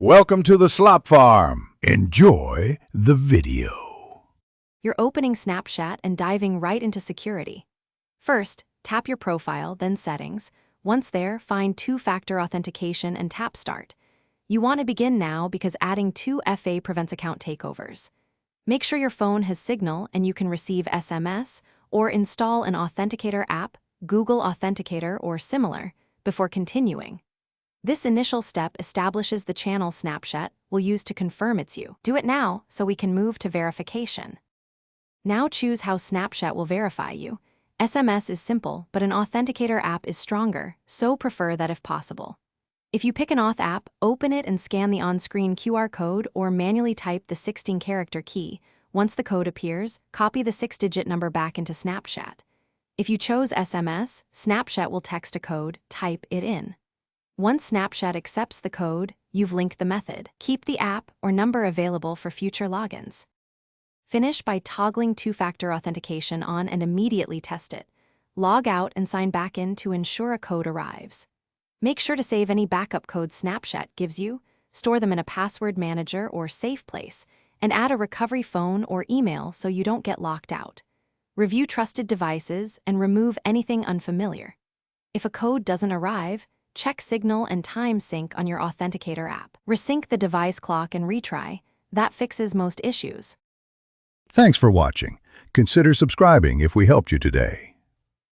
Welcome to the Slop Farm. Enjoy the video. You're opening Snapchat and diving right into security. First, tap your profile, then Settings. Once there, find Two-Factor Authentication and tap Start. You want to begin now because adding 2FA prevents account takeovers. Make sure your phone has Signal and you can receive SMS, or install an Authenticator app, Google Authenticator or similar, before continuing. This initial step establishes the channel Snapchat will use to confirm it's you. Do it now so we can move to verification. Now choose how Snapchat will verify you. SMS is simple, but an Authenticator app is stronger, so prefer that if possible. If you pick an Auth app, open it and scan the on-screen QR code or manually type the 16-character key. Once the code appears, copy the 6-digit number back into Snapchat. If you chose SMS, Snapchat will text a code, type it in. Once Snapchat accepts the code, you've linked the method. Keep the app or number available for future logins. Finish by toggling two-factor authentication on and immediately test it. Log out and sign back in to ensure a code arrives. Make sure to save any backup codes Snapchat gives you, store them in a password manager or safe place, and add a recovery phone or email so you don't get locked out. Review trusted devices and remove anything unfamiliar. If a code doesn't arrive, check Signal and Time Sync on your Authenticator app. Resync the device clock and retry. That fixes most issues. Thanks for watching. Consider subscribing if we helped you today.